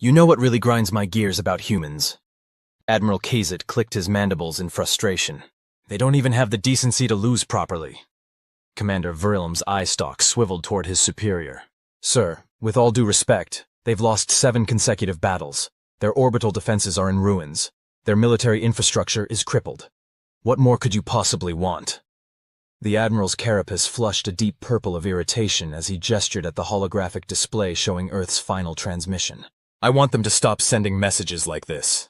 You know what really grinds my gears about humans? Admiral Kazet clicked his mandibles in frustration. They don't even have the decency to lose properly. Commander Vrilm's eye stalk swiveled toward his superior. Sir, with all due respect, they've lost 7 consecutive battles. Their orbital defenses are in ruins. Their military infrastructure is crippled. What more could you possibly want? The Admiral's carapace flushed a deep purple of irritation as he gestured at the holographic display showing Earth's final transmission. I want them to stop sending messages like this.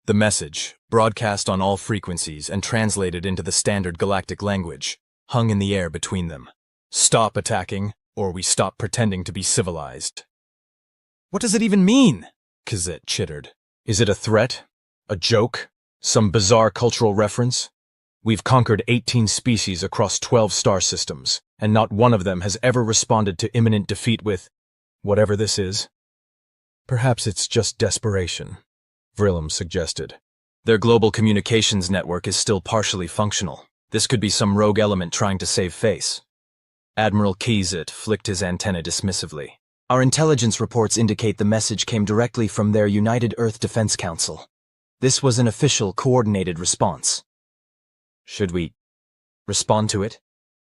The message, broadcast on all frequencies and translated into the standard galactic language, hung in the air between them. Stop attacking, or we stop pretending to be civilized. What does it even mean? Kazet chittered. Is it a threat? A joke? Some bizarre cultural reference? We've conquered 18 species across 12 star systems, and not one of them has ever responded to imminent defeat with whatever this is. Perhaps it's just desperation, Vrilm suggested. Their global communications network is still partially functional. This could be some rogue element trying to save face. Admiral Kazet flicked his antenna dismissively. Our intelligence reports indicate the message came directly from their United Earth Defense Council. This was an official, coordinated response. Should we respond to it?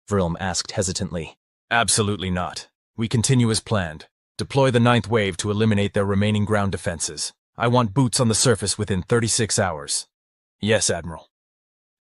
Vrilm asked hesitantly. Absolutely not. We continue as planned. Deploy the 9th wave to eliminate their remaining ground defenses. I want boots on the surface within 36 hours. Yes, Admiral.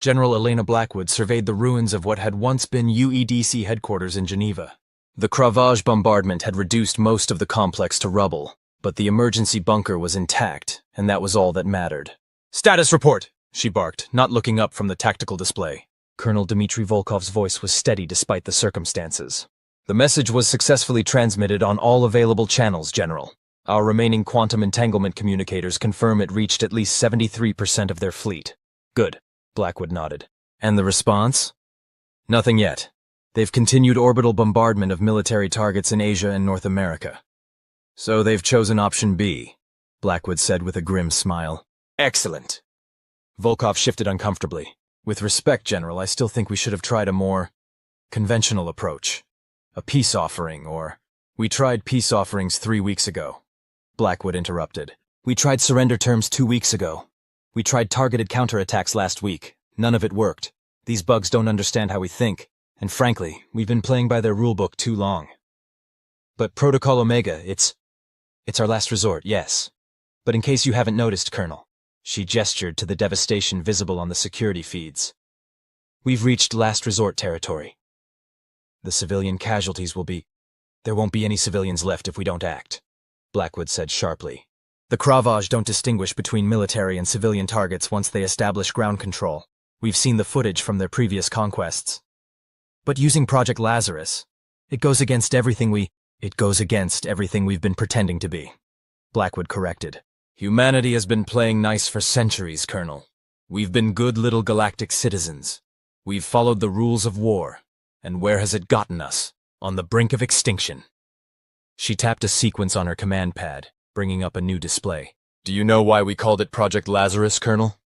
General Elena Blackwood surveyed the ruins of what had once been UEDC headquarters in Geneva. The Cravage bombardment had reduced most of the complex to rubble, but the emergency bunker was intact, and that was all that mattered. Status report, she barked, not looking up from the tactical display. Colonel Dmitry Volkov's voice was steady despite the circumstances. The message was successfully transmitted on all available channels, General. Our remaining quantum entanglement communicators confirm it reached at least 73% of their fleet. Good, Blackwood nodded. And the response? Nothing yet. They've continued orbital bombardment of military targets in Asia and North America. So they've chosen option B, Blackwood said with a grim smile. Excellent. Volkov shifted uncomfortably. With respect, General, I still think we should have tried a more conventional approach. A peace offering, or... We tried peace offerings 3 weeks ago. Blackwood interrupted. We tried surrender terms 2 weeks ago. We tried targeted counterattacks last week. None of it worked. These bugs don't understand how we think, and frankly, we've been playing by their rulebook too long. But Protocol Omega, it's our last resort, yes. But in case you haven't noticed, Colonel, she gestured to the devastation visible on the security feeds. We've reached last resort territory. The civilian casualties will be... There won't be any civilians left if we don't act, Blackwood said sharply. The Cravage don't distinguish between military and civilian targets once they establish ground control. We've seen the footage from their previous conquests. But using Project Lazarus, it goes against everything we've been pretending to be, Blackwood corrected. Humanity has been playing nice for centuries, Colonel. We've been good little galactic citizens. We've followed the rules of war. And where has it gotten us? On the brink of extinction. She tapped a sequence on her command pad, bringing up a new display. Do you know why we called it Project Lazarus, Colonel?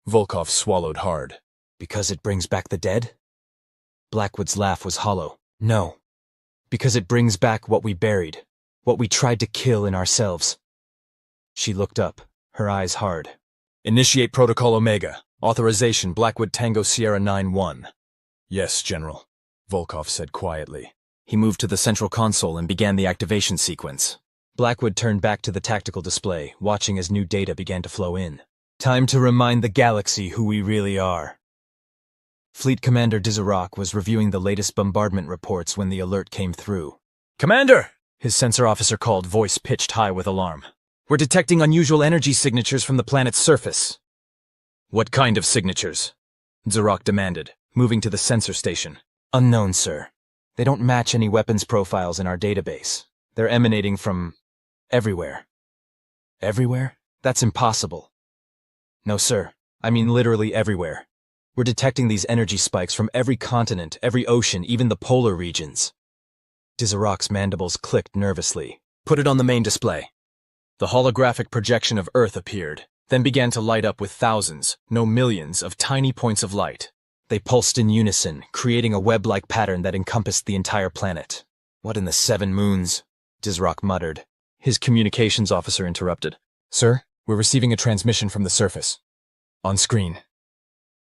Volkov swallowed hard. Because it brings back the dead? Blackwood's laugh was hollow. No. Because it brings back what we buried, what we tried to kill in ourselves. She looked up, her eyes hard. Initiate Protocol Omega. Authorization Blackwood Tango Sierra 9-1. Yes, General, Volkov said quietly. He moved to the central console and began the activation sequence. Blackwood turned back to the tactical display, watching as new data began to flow in. Time to remind the galaxy who we really are. Fleet Commander Dizarok was reviewing the latest bombardment reports when the alert came through. Commander! His sensor officer called, voice pitched high with alarm. We're detecting unusual energy signatures from the planet's surface. What kind of signatures? Dizarok demanded, moving to the sensor station. Unknown, sir. They don't match any weapons profiles in our database. They're emanating from... everywhere. Everywhere? That's impossible. No, sir. I mean literally everywhere. We're detecting these energy spikes from every continent, every ocean, even the polar regions. Dizarok's mandibles clicked nervously. Put it on the main display. The holographic projection of Earth appeared, then began to light up with thousands, no millions, of tiny points of light. They pulsed in unison, creating a web-like pattern that encompassed the entire planet. What in the 7 moons? Dizarok muttered. His communications officer interrupted. Sir, we're receiving a transmission from the surface. On screen.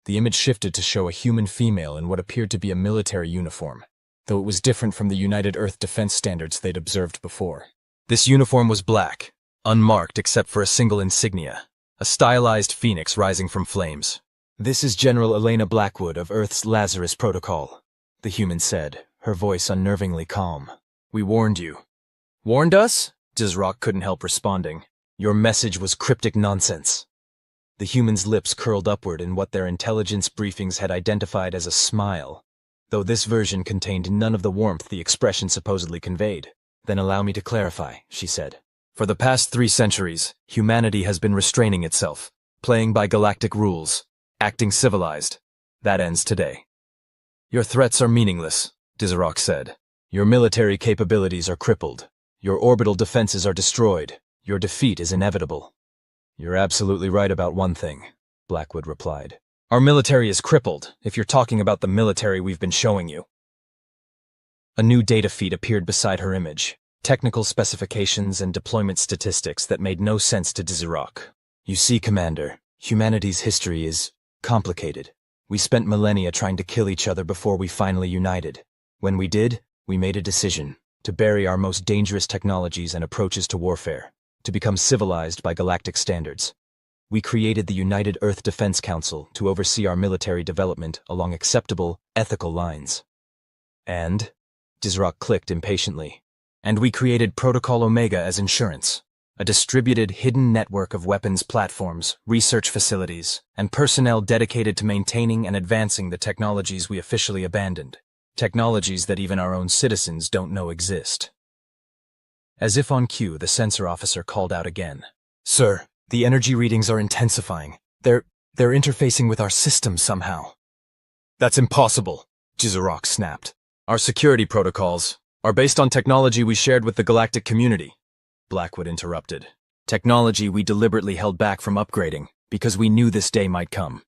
The image shifted to show a human female in what appeared to be a military uniform, though it was different from the United Earth defense standards they'd observed before. This uniform was black, unmarked except for a single insignia, a stylized phoenix rising from flames. This is General Elena Blackwood of Earth's Lazarus Protocol, the human said, her voice unnervingly calm. We warned you. Warned us? Dizrock couldn't help responding. Your message was cryptic nonsense. The human's lips curled upward in what their intelligence briefings had identified as a smile, though this version contained none of the warmth the expression supposedly conveyed. Then allow me to clarify, she said. For the past 3 centuries, humanity has been restraining itself, playing by galactic rules, acting civilized. That ends today. Your threats are meaningless, Dizrock said. Your military capabilities are crippled. Your orbital defenses are destroyed. Your defeat is inevitable. You're absolutely right about one thing, Blackwood replied. Our military is crippled, if you're talking about the military we've been showing you. A new data feed appeared beside her image, technical specifications and deployment statistics that made no sense to Dizrock. You see, Commander, humanity's history is complicated. We spent millennia trying to kill each other before we finally united. When we did, we made a decision to bury our most dangerous technologies and approaches to warfare, to become civilized by galactic standards. We created the United Earth Defense Council to oversee our military development along acceptable, ethical lines. And? Dizrock clicked impatiently. And we created Protocol Omega as insurance, a distributed, hidden network of weapons platforms, research facilities, and personnel dedicated to maintaining and advancing the technologies we officially abandoned. Technologies that even our own citizens don't know exist. As if on cue, the sensor officer called out again. Sir, the energy readings are intensifying. They're interfacing with our system somehow. That's impossible, Dizrock snapped. Our security protocols are based on technology we shared with the galactic community, Blackwood interrupted. Technology we deliberately held back from upgrading because we knew this day might come.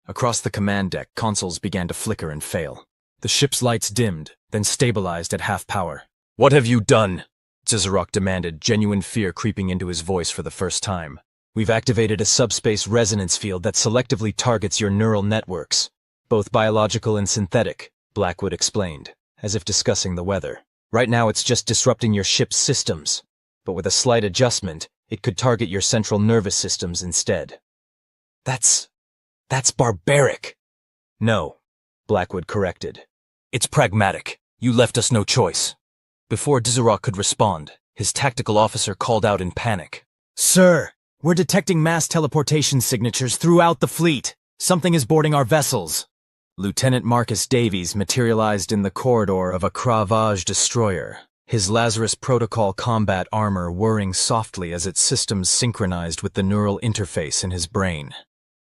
Across the command deck, consoles began to flicker and fail. The ship's lights dimmed, then stabilized at half power. What have you done? Dizrock demanded, genuine fear creeping into his voice for the first time. We've activated a subspace resonance field that selectively targets your neural networks, both biological and synthetic, Blackwood explained, as if discussing the weather. Right now it's just disrupting your ship's systems, but with a slight adjustment, it could target your central nervous systems instead. That's barbaric. No, Blackwood corrected. It's pragmatic. You left us no choice. Before Dizrock could respond, his tactical officer called out in panic. Sir, we're detecting mass teleportation signatures throughout the fleet. Something is boarding our vessels. Lieutenant Marcus Davies materialized in the corridor of a Cravage destroyer, his Lazarus Protocol combat armor whirring softly as its systems synchronized with the neural interface in his brain.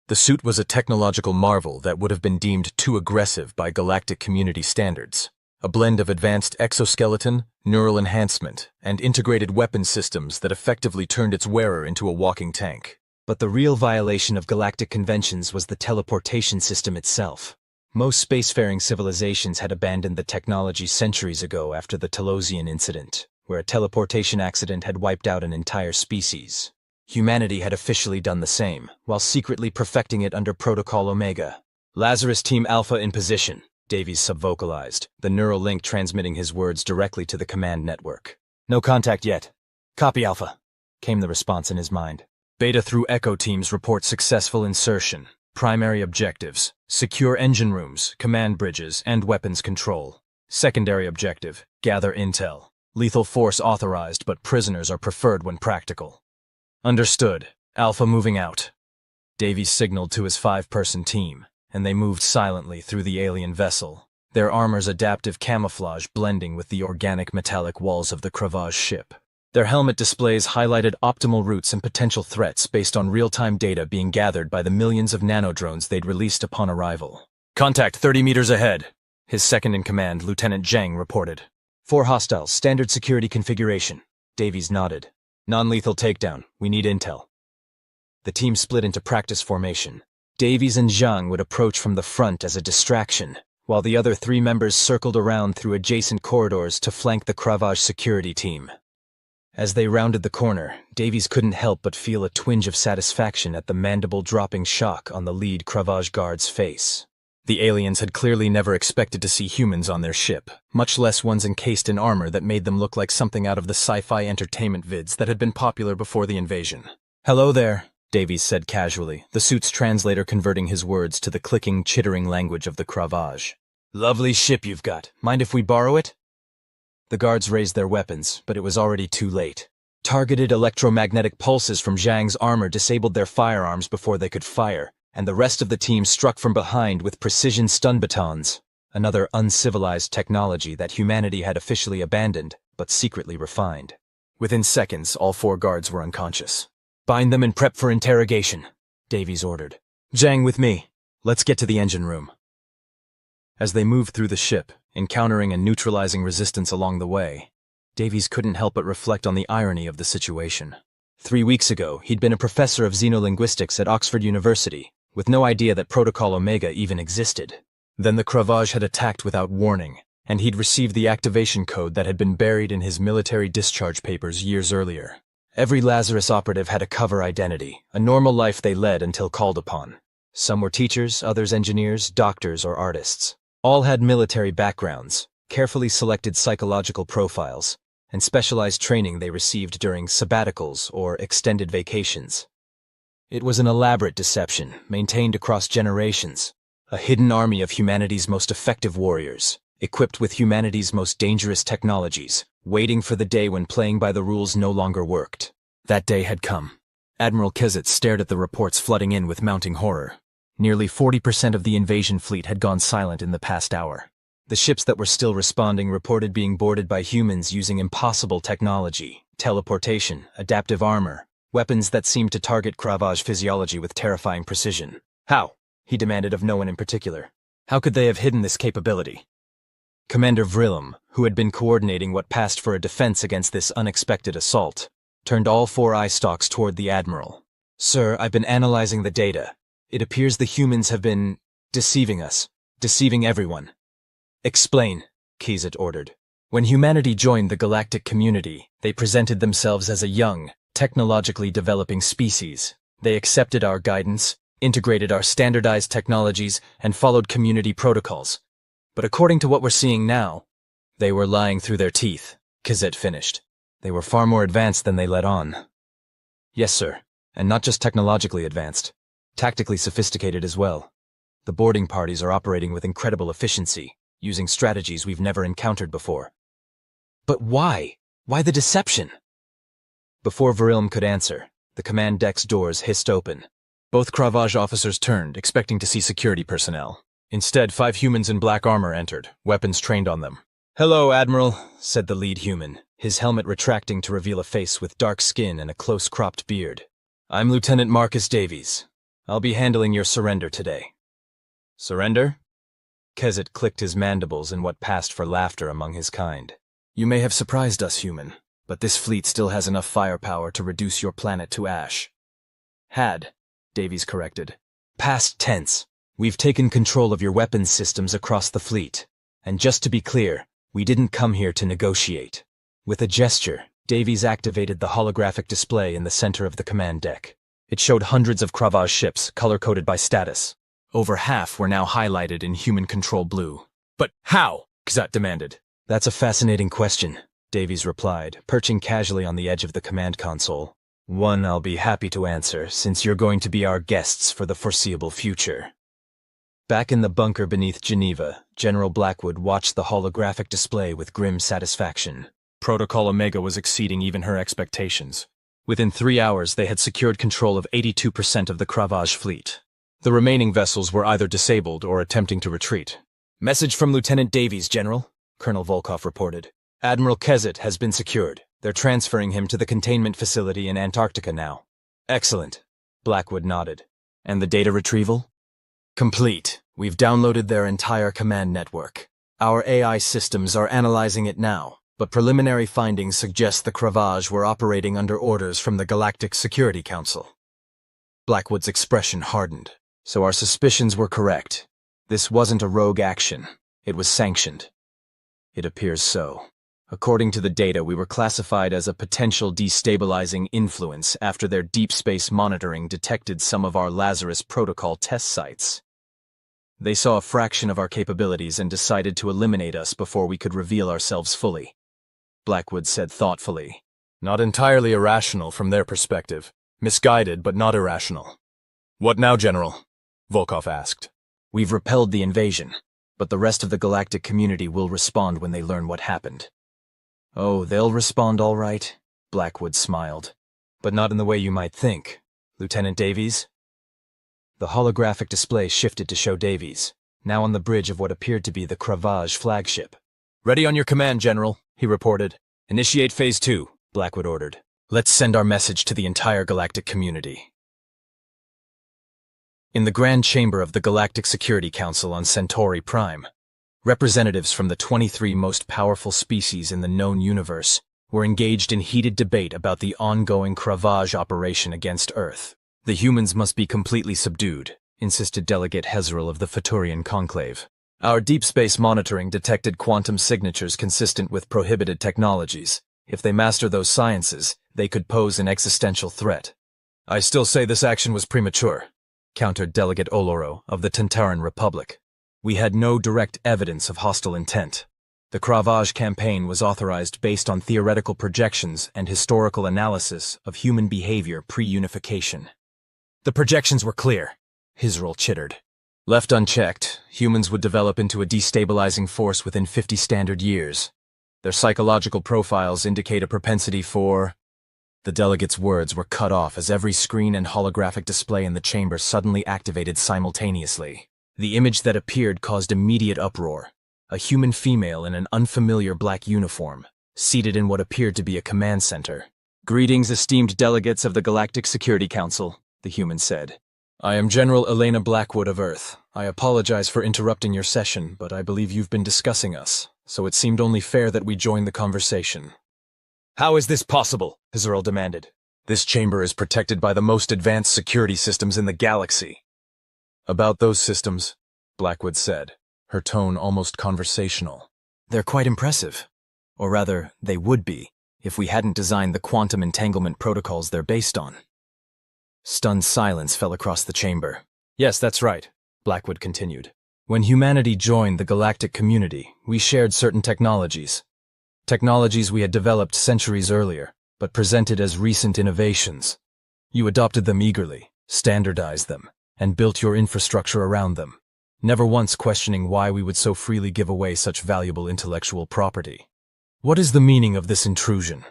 The suit was a technological marvel that would have been deemed too aggressive by galactic community standards. A blend of advanced exoskeleton, neural enhancement, and integrated weapon systems that effectively turned its wearer into a walking tank. But the real violation of galactic conventions was the teleportation system itself. Most spacefaring civilizations had abandoned the technology centuries ago after the Telosian incident, where a teleportation accident had wiped out an entire species. Humanity had officially done the same, while secretly perfecting it under Protocol Omega. Lazarus Team Alpha in position, Davies subvocalized, the neural link transmitting his words directly to the command network. No contact yet. Copy, Alpha, came the response in his mind. Beta through Echo teams report successful insertion. Primary objectives: secure engine rooms, command bridges, and weapons control. Secondary objective: gather intel. Lethal force authorized, but prisoners are preferred when practical. Understood. Alpha moving out. Davies signaled to his 5-person team, and they moved silently through the alien vessel, their armor's adaptive camouflage blending with the organic metallic walls of the Cravage ship. Their helmet displays highlighted optimal routes and potential threats based on real-time data being gathered by the millions of nanodrones they'd released upon arrival. Contact 30 meters ahead, his second-in-command, Lieutenant Zhang, reported. 4 hostiles, standard security configuration. Davies nodded. Non-lethal takedown. We need intel. The team split into practice formation. Davies and Zhang would approach from the front as a distraction, while the other 3 members circled around through adjacent corridors to flank the Cravage security team. As they rounded the corner, Davies couldn't help but feel a twinge of satisfaction at the mandible-dropping shock on the lead Cravage guard's face. The aliens had clearly never expected to see humans on their ship, much less ones encased in armor that made them look like something out of the sci-fi entertainment vids that had been popular before the invasion. "Hello there," Davies said casually, the suit's translator converting his words to the clicking, chittering language of the Cravage. "Lovely ship you've got. Mind if we borrow it?" The guards raised their weapons, but it was already too late. Targeted electromagnetic pulses from Zhang's armor disabled their firearms before they could fire, and the rest of the team struck from behind with precision stun batons, another uncivilized technology that humanity had officially abandoned, but secretly refined. Within seconds, all 4 guards were unconscious. "Bind them and prep for interrogation," Davies ordered. "Zhang with me. Let's get to the engine room." As they moved through the ship, encountering and neutralizing resistance along the way, Davies couldn't help but reflect on the irony of the situation. 3 weeks ago, he'd been a professor of xenolinguistics at Oxford University, with no idea that Protocol Omega even existed. Then the Cravage had attacked without warning, and he'd received the activation code that had been buried in his military discharge papers years earlier. Every Lazarus operative had a cover identity, a normal life they led until called upon. Some were teachers, others engineers, doctors, or artists. All had military backgrounds, carefully selected psychological profiles, and specialized training they received during sabbaticals or extended vacations. It was an elaborate deception, maintained across generations, a hidden army of humanity's most effective warriors, equipped with humanity's most dangerous technologies, waiting for the day when playing by the rules no longer worked. That day had come. Admiral Kezet stared at the reports flooding in with mounting horror. Nearly 40% of the invasion fleet had gone silent in the past hour. The ships that were still responding reported being boarded by humans using impossible technology, teleportation, adaptive armor, weapons that seemed to target Cravage physiology with terrifying precision. "How?" he demanded of no one in particular. "How could they have hidden this capability?" Commander Vrilum, who had been coordinating what passed for a defense against this unexpected assault, turned all 4 eye stalks toward the Admiral. "Sir, I've been analyzing the data. It appears the humans have been deceiving us, deceiving everyone." "Explain," Kezet ordered. "When humanity joined the galactic community, they presented themselves as a young, technologically developing species. They accepted our guidance, integrated our standardized technologies, and followed community protocols. But according to what we're seeing now, they were lying through their teeth," Kezet finished. "They were far more advanced than they let on." "Yes, sir, and not just technologically advanced. Tactically sophisticated as well. The boarding parties are operating with incredible efficiency, using strategies we've never encountered before." "But why? Why the deception?" Before Virilm could answer, the command deck's doors hissed open. Both Cravage officers turned, expecting to see security personnel. Instead, 5 humans in black armor entered, weapons trained on them. "Hello, Admiral," said the lead human, his helmet retracting to reveal a face with dark skin and a close-cropped beard. "I'm Lieutenant Marcus Davies. I'll be handling your surrender today." "Surrender?" Kezet clicked his mandibles in what passed for laughter among his kind. "You may have surprised us, human, but this fleet still has enough firepower to reduce your planet to ash." "Had," Davies corrected. "Past tense. We've taken control of your weapons systems across the fleet. And just to be clear, we didn't come here to negotiate." With a gesture, Davies activated the holographic display in the center of the command deck. It showed hundreds of Cravage ships, color-coded by status. Over half were now highlighted in human control blue. "But how?" Kezet demanded. "That's a fascinating question," Davies replied, perching casually on the edge of the command console. "One I'll be happy to answer, since you're going to be our guests for the foreseeable future." Back in the bunker beneath Geneva, General Blackwood watched the holographic display with grim satisfaction. Protocol Omega was exceeding even her expectations. Within 3 hours, they had secured control of 82% of the Cravage fleet. The remaining vessels were either disabled or attempting to retreat. "Message from Lieutenant Davies, General," Colonel Volkov reported. "Admiral Kezet has been secured. They're transferring him to the containment facility in Antarctica now." "Excellent," Blackwood nodded. "And the data retrieval?" "Complete. We've downloaded their entire command network. Our AI systems are analyzing it now, but preliminary findings suggest the Cravage were operating under orders from the Galactic Security Council." Blackwood's expression hardened. "So our suspicions were correct. This wasn't a rogue action. It was sanctioned." "It appears so. According to the data, we were classified as a potential destabilizing influence after their deep space monitoring detected some of our Lazarus Protocol test sites. They saw a fraction of our capabilities and decided to eliminate us before we could reveal ourselves fully. Blackwood said thoughtfully. Not entirely irrational from their perspective. Misguided, but not irrational. What now, General? Volkov asked. We've repelled the invasion, but the rest of the galactic community will respond when they learn what happened. Oh, they'll respond all right, Blackwood smiled. But not in the way you might think. Lieutenant Davies? The holographic display shifted to show Davies, now on the bridge of what appeared to be the Cravage flagship. Ready on your command, General, he reported. Initiate Phase 2, Blackwood ordered. Let's send our message to the entire galactic community. In the Grand Chamber of the Galactic Security Council on Centauri Prime, representatives from the 23 most powerful species in the known universe were engaged in heated debate about the ongoing Cravage operation against Earth. The humans must be completely subdued, insisted Delegate Hezrel of the Futurian Conclave. Our deep space monitoring detected quantum signatures consistent with prohibited technologies. If they master those sciences, they could pose an existential threat. I still say this action was premature, countered Delegate Oloro of the Tantaran Republic. We had no direct evidence of hostile intent. The Cravage campaign was authorized based on theoretical projections and historical analysis of human behavior pre-unification. The projections were clear, Hezrel chittered. Left unchecked, humans would develop into a destabilizing force within 50 standard years. Their psychological profiles indicate a propensity for... The delegate's words were cut off as every screen and holographic display in the chamber suddenly activated simultaneously. The image that appeared caused immediate uproar. A human female in an unfamiliar black uniform, seated in what appeared to be a command center. Greetings, esteemed delegates of the Galactic Security Council, the human said. I am General Elena Blackwood of Earth. I apologize for interrupting your session, but I believe you've been discussing us, so it seemed only fair that we join the conversation. How is this possible? Hezrel demanded. This chamber is protected by the most advanced security systems in the galaxy. About those systems, Blackwood said, her tone almost conversational. They're quite impressive. Or rather, they would be, if we hadn't designed the quantum entanglement protocols they're based on. Stunned silence fell across the chamber. Yes, that's right, Blackwood continued. When humanity joined the galactic community, we shared certain technologies. Technologies we had developed centuries earlier, but presented as recent innovations. You adopted them eagerly, standardized them, and built your infrastructure around them, never once questioning why we would so freely give away such valuable intellectual property. What is the meaning of this intrusion?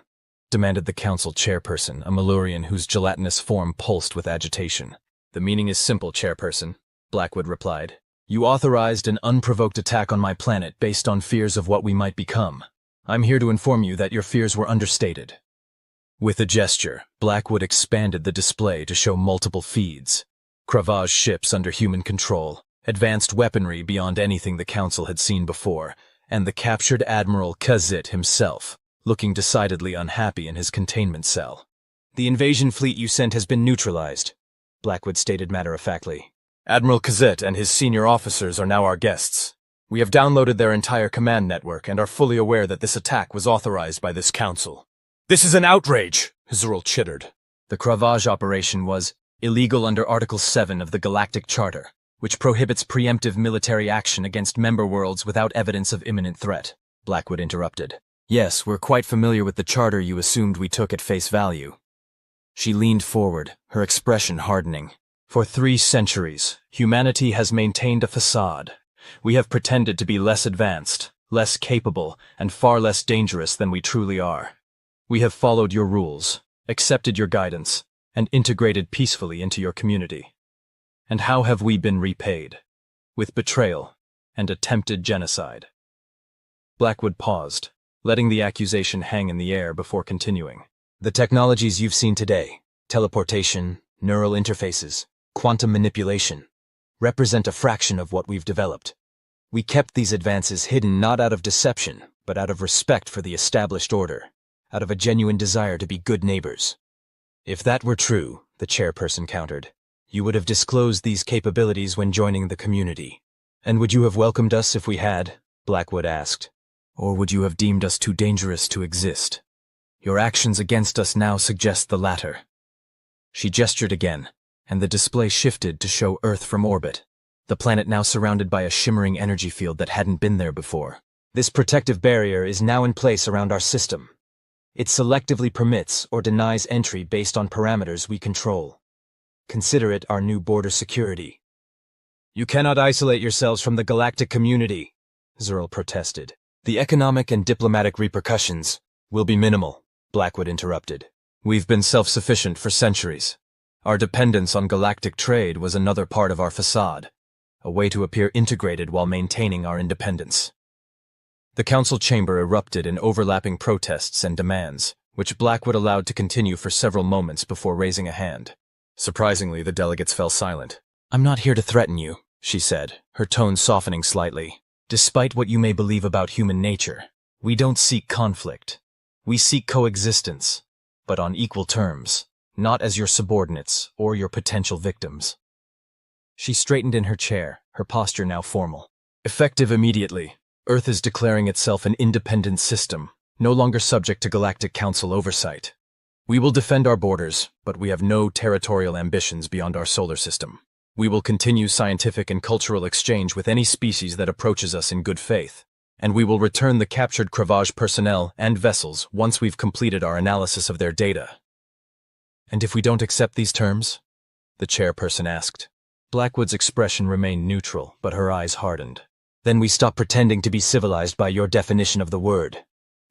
Demanded the council chairperson, a Malurian whose gelatinous form pulsed with agitation. The meaning is simple, chairperson, Blackwood replied. You authorized an unprovoked attack on my planet based on fears of what we might become. I'm here to inform you that your fears were understated. With a gesture, Blackwood expanded the display to show multiple feeds. Cravage ships under human control, advanced weaponry beyond anything the council had seen before, and the captured Admiral Kazit himself, looking decidedly unhappy in his containment cell. The invasion fleet you sent has been neutralized, Blackwood stated matter-of-factly. Admiral Kazit and his senior officers are now our guests. We have downloaded their entire command network and are fully aware that this attack was authorized by this council. This is an outrage, Hezrel chittered. The Cravage operation was illegal under Article 7 of the Galactic Charter, which prohibits preemptive military action against member worlds without evidence of imminent threat, Blackwood interrupted. Yes, we're quite familiar with the charter you assumed we took at face value. She leaned forward, her expression hardening. For 3 centuries, humanity has maintained a facade. We have pretended to be less advanced, less capable, and far less dangerous than we truly are. We have followed your rules, accepted your guidance, and integrated peacefully into your community. And how have we been repaid? With betrayal and attempted genocide. Blackwood paused, letting the accusation hang in the air before continuing. The technologies you've seen today, teleportation, neural interfaces, quantum manipulation, represent a fraction of what we've developed. We kept these advances hidden not out of deception, but out of respect for the established order, out of a genuine desire to be good neighbors. If that were true, the chairperson countered, you would have disclosed these capabilities when joining the community. And would you have welcomed us if we had? Blackwood asked. Or would you have deemed us too dangerous to exist? Your actions against us now suggest the latter. She gestured again, and the display shifted to show Earth from orbit, the planet now surrounded by a shimmering energy field that hadn't been there before. This protective barrier is now in place around our system. It selectively permits or denies entry based on parameters we control. Consider it our new border security. You cannot isolate yourselves from the galactic community, Zerl protested. The economic and diplomatic repercussions will be minimal, Blackwood interrupted. We've been self-sufficient for centuries. Our dependence on galactic trade was another part of our facade, a way to appear integrated while maintaining our independence. The council chamber erupted in overlapping protests and demands, which Blackwood allowed to continue for several moments before raising a hand. Surprisingly, the delegates fell silent. I'm not here to threaten you, she said, her tone softening slightly. Despite what you may believe about human nature, we don't seek conflict. We seek coexistence, but on equal terms, not as your subordinates or your potential victims. She straightened in her chair, her posture now formal. Effective immediately, Earth is declaring itself an independent system, no longer subject to Galactic Council oversight. We will defend our borders, but we have no territorial ambitions beyond our solar system. We will continue scientific and cultural exchange with any species that approaches us in good faith, and we will return the captured Cravage personnel and vessels once we've completed our analysis of their data. And if we don't accept these terms? The chairperson asked. Blackwood's expression remained neutral, but her eyes hardened. Then we stop pretending to be civilized by your definition of the word.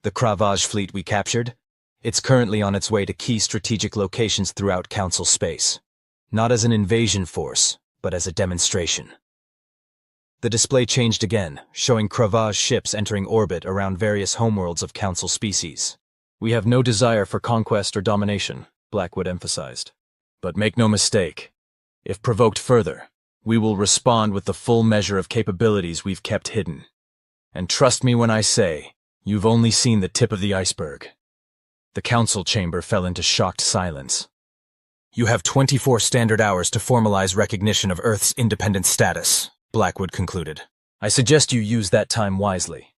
The Cravage fleet we captured? It's currently on its way to key strategic locations throughout Council space. Not as an invasion force, but as a demonstration. The display changed again, showing Cravage ships entering orbit around various homeworlds of Council species. We have no desire for conquest or domination, Blackwood emphasized. But make no mistake, if provoked further, we will respond with the full measure of capabilities we've kept hidden. And trust me when I say, you've only seen the tip of the iceberg. The council chamber fell into shocked silence. You have 24 standard hours to formalize recognition of Earth's independent status, Blackwood concluded. I suggest you use that time wisely.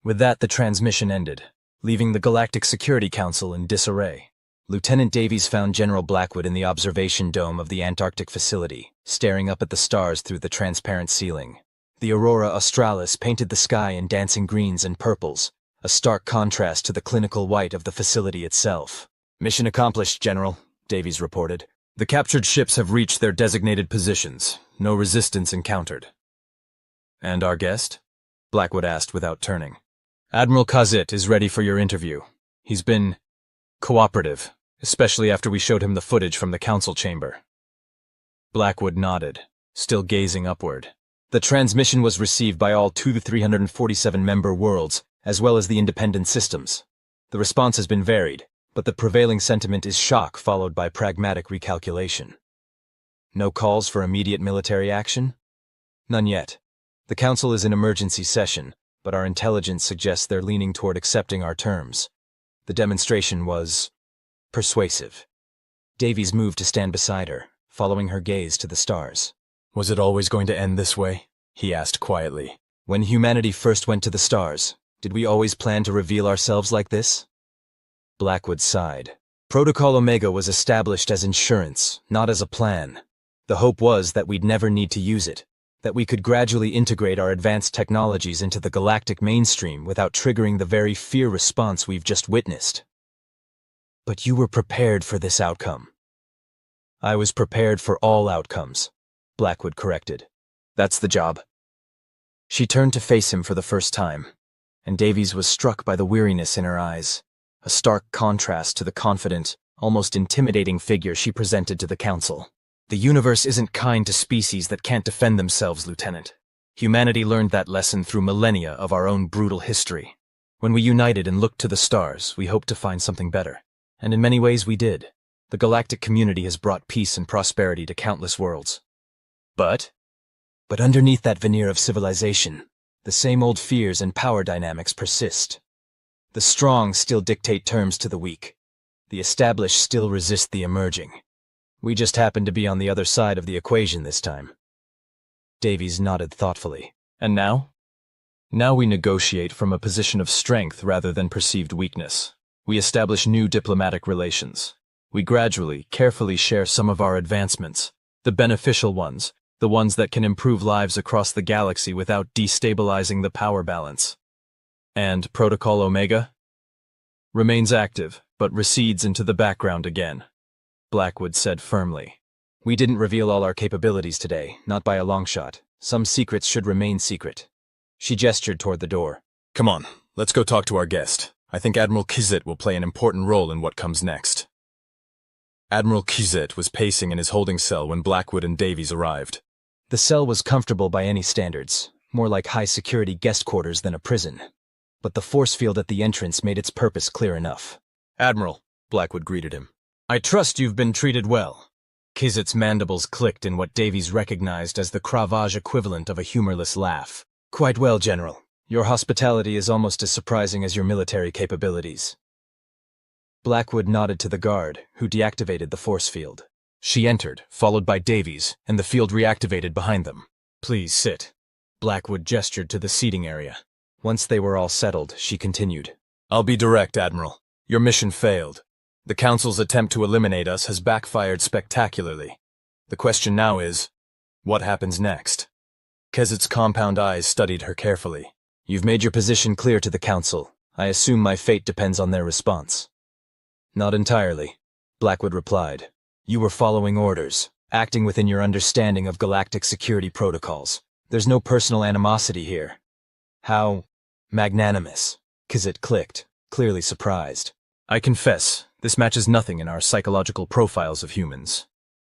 With that, the transmission ended, leaving the Galactic Security Council in disarray. Lieutenant Davies found General Blackwood in the observation dome of the Antarctic facility, staring up at the stars through the transparent ceiling. The aurora australis painted the sky in dancing greens and purples, a stark contrast to the clinical white of the facility itself. Mission accomplished, General, Davies reported. The captured ships have reached their designated positions. No resistance encountered. And our guest? Blackwood asked without turning. Admiral Kazit is ready for your interview. He's been cooperative, especially after we showed him the footage from the council chamber. Blackwood nodded, still gazing upward. The transmission was received by all 347 member worlds, as well as the independent systems. The response has been varied, but the prevailing sentiment is shock followed by pragmatic recalculation. No calls for immediate military action? None yet. The council is in emergency session, but our intelligence suggests they're leaning toward accepting our terms. The demonstration was persuasive. Davies moved to stand beside her, following her gaze to the stars. Was it always going to end this way? He asked quietly. When humanity first went to the stars, did we always plan to reveal ourselves like this? Blackwood sighed. Protocol Omega was established as insurance, not as a plan. The hope was that we'd never need to use it, that we could gradually integrate our advanced technologies into the galactic mainstream without triggering the very fear response we've just witnessed. But you were prepared for this outcome. I was prepared for all outcomes, Blackwood corrected. That's the job. She turned to face him for the first time, and Davies was struck by the weariness in her eyes, a stark contrast to the confident, almost intimidating figure she presented to the council. The universe isn't kind to species that can't defend themselves, Lieutenant. Humanity learned that lesson through millennia of our own brutal history. When we united and looked to the stars, we hoped to find something better. And in many ways we did. The galactic community has brought peace and prosperity to countless worlds. But underneath that veneer of civilization, the same old fears and power dynamics persist. The strong still dictate terms to the weak. The established still resist the emerging. We just happen to be on the other side of the equation this time. Davies nodded thoughtfully. And now? Now we negotiate from a position of strength rather than perceived weakness. We establish new diplomatic relations. We gradually, carefully share some of our advancements, the beneficial ones, the ones that can improve lives across the galaxy without destabilizing the power balance. And Protocol Omega? Remains active, but recedes into the background again, Blackwood said firmly. We didn't reveal all our capabilities today, not by a long shot. Some secrets should remain secret. She gestured toward the door. Come on, let's go talk to our guest. I think Admiral Kizet will play an important role in what comes next. Admiral Kizet was pacing in his holding cell when Blackwood and Davies arrived. The cell was comfortable by any standards, more like high-security guest quarters than a prison. But the force field at the entrance made its purpose clear enough. Admiral, Blackwood greeted him. I trust you've been treated well. Kizet's mandibles clicked in what Davies recognized as the Cravage equivalent of a humorless laugh. Quite well, General. Your hospitality is almost as surprising as your military capabilities. Blackwood nodded to the guard, who deactivated the force field. She entered, followed by Davies, and the field reactivated behind them. Please sit. Blackwood gestured to the seating area. Once they were all settled, she continued. I'll be direct, Admiral. Your mission failed. The Council's attempt to eliminate us has backfired spectacularly. The question now is, what happens next? Kezet's compound eyes studied her carefully. You've made your position clear to the Council. I assume my fate depends on their response. Not entirely, Blackwood replied. You were following orders, acting within your understanding of galactic security protocols. There's no personal animosity here. How magnanimous, Kizet clicked, clearly surprised. I confess, this matches nothing in our psychological profiles of humans.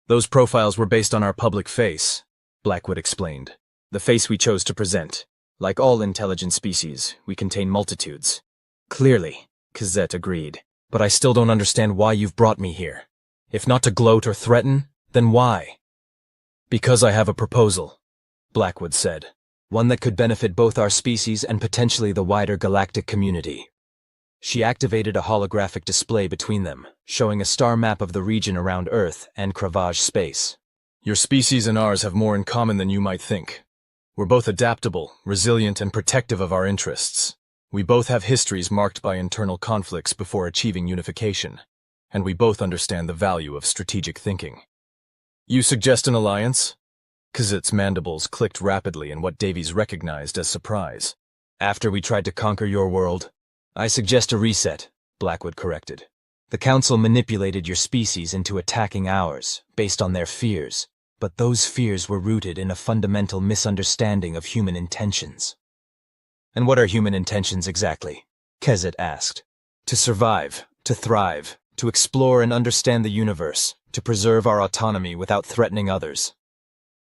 Those profiles were based on our public face, Blackwood explained. The face we chose to present. Like all intelligent species, we contain multitudes. Clearly, Kizet agreed. But I still don't understand why you've brought me here. If not to gloat or threaten, then why? Because I have a proposal, Blackwood said. One that could benefit both our species and potentially the wider galactic community. She activated a holographic display between them, showing a star map of the region around Earth and Cravage space. Your species and ours have more in common than you might think. We're both adaptable, resilient, and protective of our interests. We both have histories marked by internal conflicts before achieving unification, and we both understand the value of strategic thinking. You suggest an alliance? Kizet's mandibles clicked rapidly in what Davies recognized as surprise. After we tried to conquer your world, I suggest a reset, Blackwood corrected. The Council manipulated your species into attacking ours, based on their fears, but those fears were rooted in a fundamental misunderstanding of human intentions. And what are human intentions exactly? Kizet asked. To survive, to thrive, to explore and understand the universe, to preserve our autonomy without threatening others.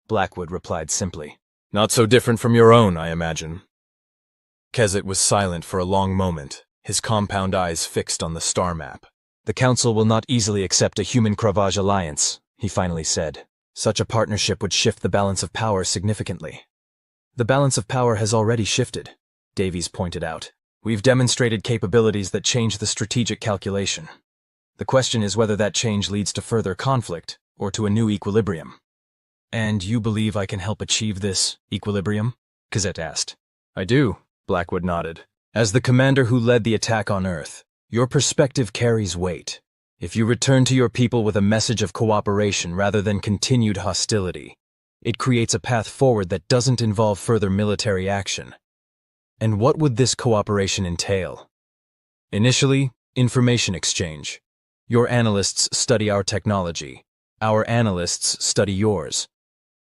Blackwood replied simply. Not so different from your own, I imagine. Kizet was silent for a long moment, his compound eyes fixed on the star map. The Council will not easily accept a human Cravage alliance, he finally said. Such a partnership would shift the balance of power significantly. The balance of power has already shifted, Davies pointed out. We've demonstrated capabilities that change the strategic calculation. The question is whether that change leads to further conflict or to a new equilibrium. And you believe I can help achieve this equilibrium? Kizet asked. I do, Blackwood nodded. As the commander who led the attack on Earth, your perspective carries weight. If you return to your people with a message of cooperation rather than continued hostility, it creates a path forward that doesn't involve further military action. And what would this cooperation entail? Initially, information exchange. Your analysts study our technology. Our analysts study yours.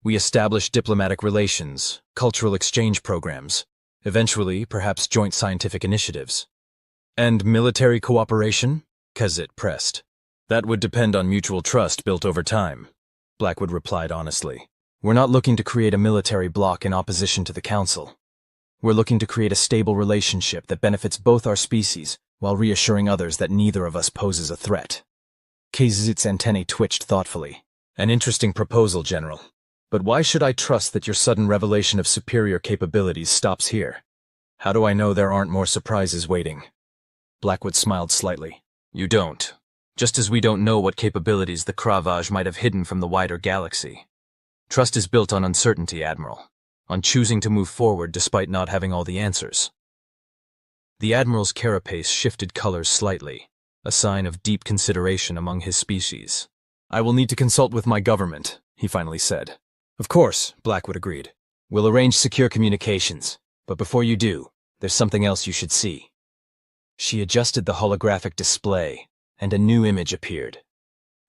We establish diplomatic relations, cultural exchange programs, eventually perhaps joint scientific initiatives. And military cooperation? Kizet pressed. That would depend on mutual trust built over time, Blackwood replied honestly. We're not looking to create a military bloc in opposition to the Council. We're looking to create a stable relationship that benefits both our species while reassuring others that neither of us poses a threat. Kizet's antennae twitched thoughtfully. An interesting proposal, General. But why should I trust that your sudden revelation of superior capabilities stops here? How do I know there aren't more surprises waiting? Blackwood smiled slightly. You don't. Just as we don't know what capabilities the Cravage might have hidden from the wider galaxy. Trust is built on uncertainty, Admiral. on choosing to move forward despite not having all the answers. The Admiral's carapace shifted colors slightly, a sign of deep consideration among his species. "I will need to consult with my government," he finally said. "Of course," Blackwood agreed. "We'll arrange secure communications, but before you do, there's something else you should see." She adjusted the holographic display, and a new image appeared.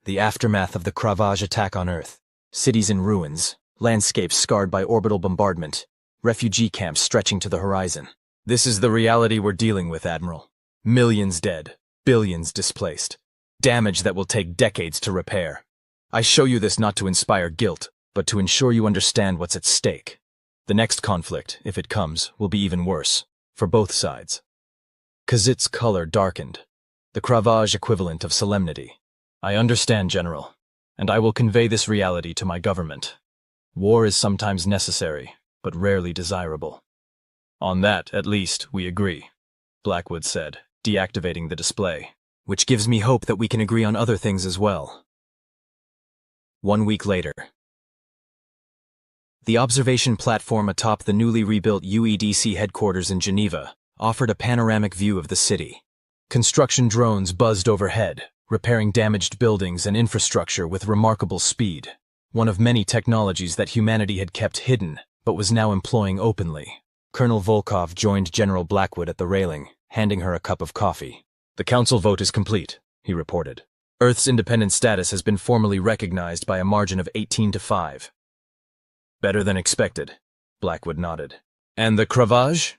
The aftermath of the Cravage attack on Earth. Cities in ruins, landscapes scarred by orbital bombardment, refugee camps stretching to the horizon. "This is the reality we're dealing with, Admiral. Millions dead, billions displaced. Damage that will take decades to repair. I show you this not to inspire guilt, but to ensure you understand what's at stake. The next conflict, if it comes, will be even worse, for both sides." Kazit's color darkened, the Cravage equivalent of solemnity. "I understand, General, and I will convey this reality to my government. War is sometimes necessary, but rarely desirable." "On that, at least, we agree," Blackwood said, deactivating the display, "which gives me hope that we can agree on other things as well." 1 week later. The observation platform atop the newly rebuilt UEDC headquarters in Geneva offered a panoramic view of the city. Construction drones buzzed overhead, repairing damaged buildings and infrastructure with remarkable speed, one of many technologies that humanity had kept hidden but was now employing openly. Colonel Volkov joined General Blackwood at the railing, handing her a cup of coffee. "The council vote is complete," he reported. "Earth's independent status has been formally recognized by a margin of 18-5. "Better than expected," Blackwood nodded. "And the Cravage?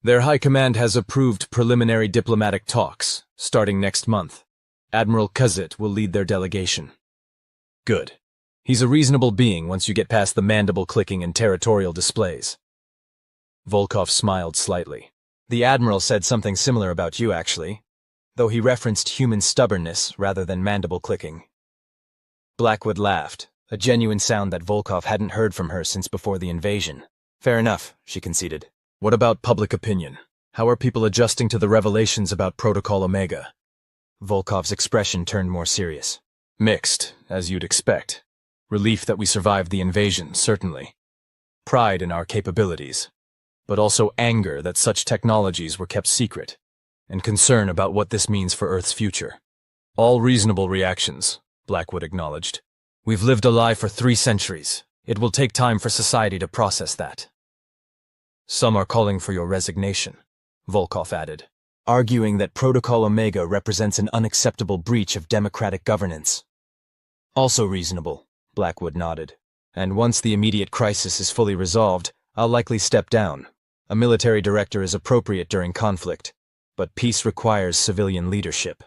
Their high command has approved preliminary diplomatic talks, starting next month. Admiral Kazit will lead their delegation." "Good. He's a reasonable being once you get past the mandible clicking and territorial displays." Volkov smiled slightly. "The Admiral said something similar about you, actually, though he referenced human stubbornness rather than mandible clicking." Blackwood laughed, a genuine sound that Volkov hadn't heard from her since before the invasion. "Fair enough," she conceded. "What about public opinion? How are people adjusting to the revelations about Protocol Omega?" Volkov's expression turned more serious. "Mixed, as you'd expect. Relief that we survived the invasion, certainly. Pride in our capabilities. But also anger that such technologies were kept secret, and concern about what this means for Earth's future." "All reasonable reactions," Blackwood acknowledged. "We've lived a lie for 3 centuries. It will take time for society to process that." "Some are calling for your resignation," Volkov added, arguing that Protocol Omega represents an unacceptable breach of democratic governance. "Also reasonable," Blackwood nodded. "And once the immediate crisis is fully resolved, I'll likely step down. A military director is appropriate during conflict, but peace requires civilian leadership."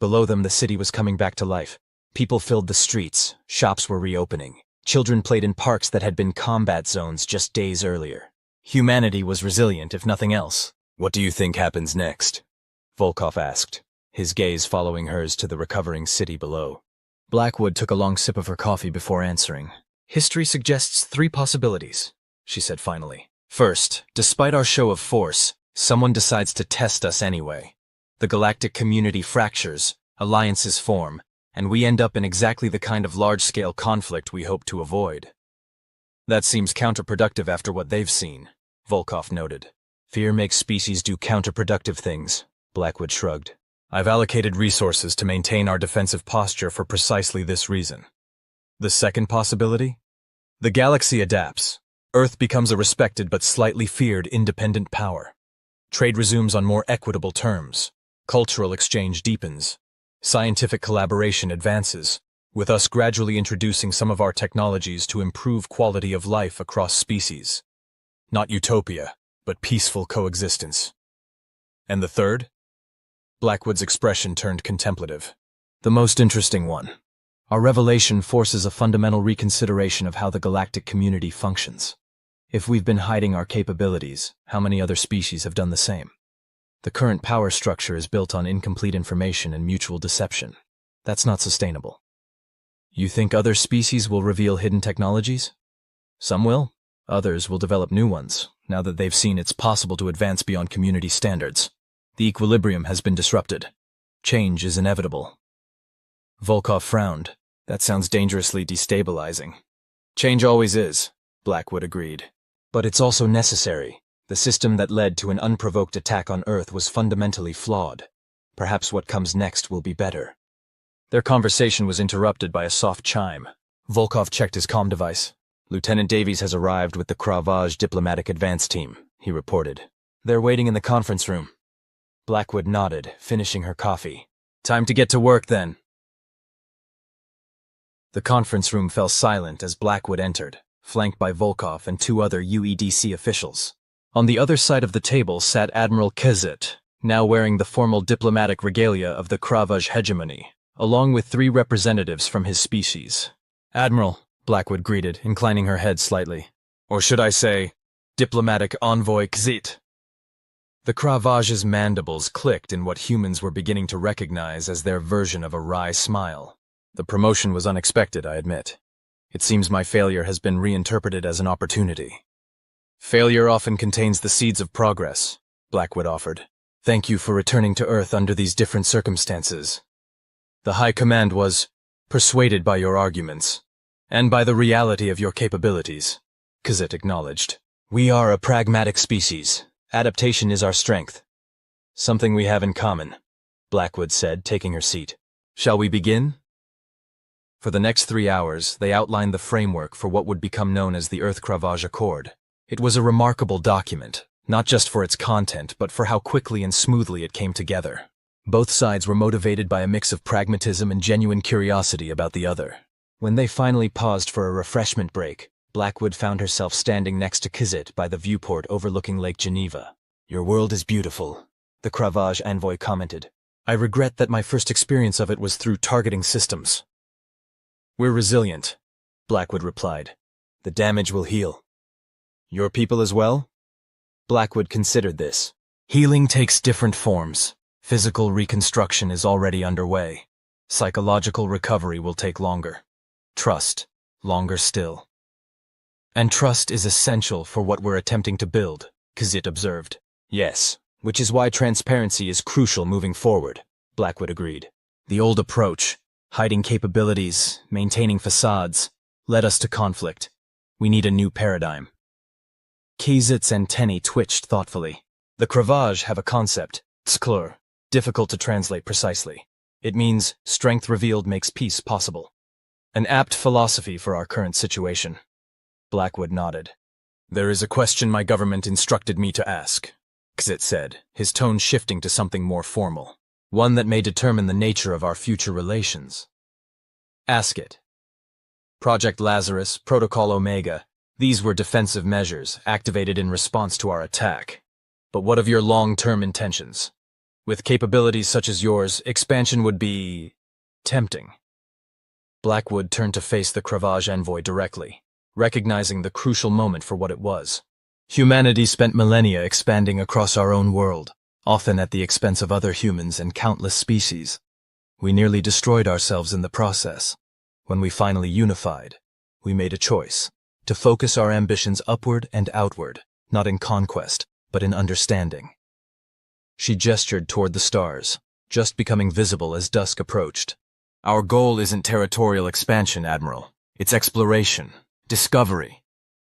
Below them, the city was coming back to life. People filled the streets, shops were reopening. Children played in parks that had been combat zones just days earlier. Humanity was resilient, if nothing else. "What do you think happens next?" Volkov asked, his gaze following hers to the recovering city below. Blackwood took a long sip of her coffee before answering. "History suggests 3 possibilities," she said finally. "First, despite our show of force, someone decides to test us anyway. The galactic community fractures, alliances form, and we end up in exactly the kind of large-scale conflict we hope to avoid." "That seems counterproductive after what they've seen," Volkov noted. "Fear makes species do counterproductive things," Blackwood shrugged. "I've allocated resources to maintain our defensive posture for precisely this reason." "The second possibility? The galaxy adapts. Earth becomes a respected but slightly feared independent power. Trade resumes on more equitable terms. Cultural exchange deepens. Scientific collaboration advances, with us gradually introducing some of our technologies to improve quality of life across species. Not utopia, but peaceful coexistence." "And the third?" Blackwood's expression turned contemplative. "The most interesting one. Our revelation forces a fundamental reconsideration of how the galactic community functions. If we've been hiding our capabilities, how many other species have done the same? The current power structure is built on incomplete information and mutual deception. That's not sustainable." "You think other species will reveal hidden technologies?" "Some will. Others will develop new ones, now that they've seen it's possible to advance beyond community standards. The equilibrium has been disrupted. Change is inevitable." Volkov frowned. "That sounds dangerously destabilizing." "Change always is. Blackwood agreed. But it's also necessary. The system that led to an unprovoked attack on Earth was fundamentally flawed. Perhaps what comes next will be better. Their conversation was interrupted by a soft chime. Volkov checked his comm device. Lieutenant Davies has arrived with the Cravage diplomatic advance team, he reported. They're waiting in the conference room. Blackwood nodded, finishing her coffee. Time to get to work, then. The conference room fell silent as Blackwood entered, flanked by Volkov and 2 other UEDC officials. On the other side of the table sat Admiral Kizet, now wearing the formal diplomatic regalia of the Cravage hegemony, along with 3 representatives from his species. Admiral, Blackwood greeted, inclining her head slightly. Or should I say, diplomatic envoy Kizet. The Cravage's mandibles clicked in what humans were beginning to recognize as their version of a wry smile. The promotion was unexpected, I admit. It seems my failure has been reinterpreted as an opportunity. Failure often contains the seeds of progress, Blackwood offered. Thank you for returning to Earth under these different circumstances. The High Command was persuaded by your arguments, and by the reality of your capabilities, Kizet acknowledged. We are a pragmatic species. Adaptation is our strength. Something we have in common, Blackwood said, taking her seat. Shall we begin? For the next 3 hours, they outlined the framework for what would become known as the Earth-Cravage Accord. It was a remarkable document, not just for its content, but for how quickly and smoothly it came together. Both sides were motivated by a mix of pragmatism and genuine curiosity about the other. When they finally paused for a refreshment break, Blackwood found herself standing next to Kizet by the viewport overlooking Lake Geneva. Your world is beautiful, the Cravage envoy commented. I regret that my first experience of it was through targeting systems. We're resilient, Blackwood replied. The damage will heal. Your people as well? Blackwood considered this. Healing takes different forms. Physical reconstruction is already underway. Psychological recovery will take longer. Trust, longer still. And trust is essential for what we're attempting to build, Kizet observed. Yes, which is why transparency is crucial moving forward, Blackwood agreed. The old approach, hiding capabilities, maintaining facades, led us to conflict. We need a new paradigm. Kizet's antennae twitched thoughtfully. The Cravage have a concept, tsklur, difficult to translate precisely. It means strength revealed makes peace possible. An apt philosophy for our current situation. Blackwood nodded. There is a question my government instructed me to ask, Kizet said, his tone shifting to something more formal. One that may determine the nature of our future relations. Ask it. Project Lazarus, Protocol Omega, these were defensive measures activated in response to our attack. But what of your long-term intentions? With capabilities such as yours, expansion would be tempting. Blackwood turned to face the Cravage envoy directly, recognizing the crucial moment for what it was. Humanity spent millennia expanding across our own world, often at the expense of other humans and countless species. We nearly destroyed ourselves in the process. When we finally unified, we made a choice to focus our ambitions upward and outward, not in conquest, but in understanding. She gestured toward the stars, just becoming visible as dusk approached. Our goal isn't territorial expansion, Admiral. It's exploration, discovery.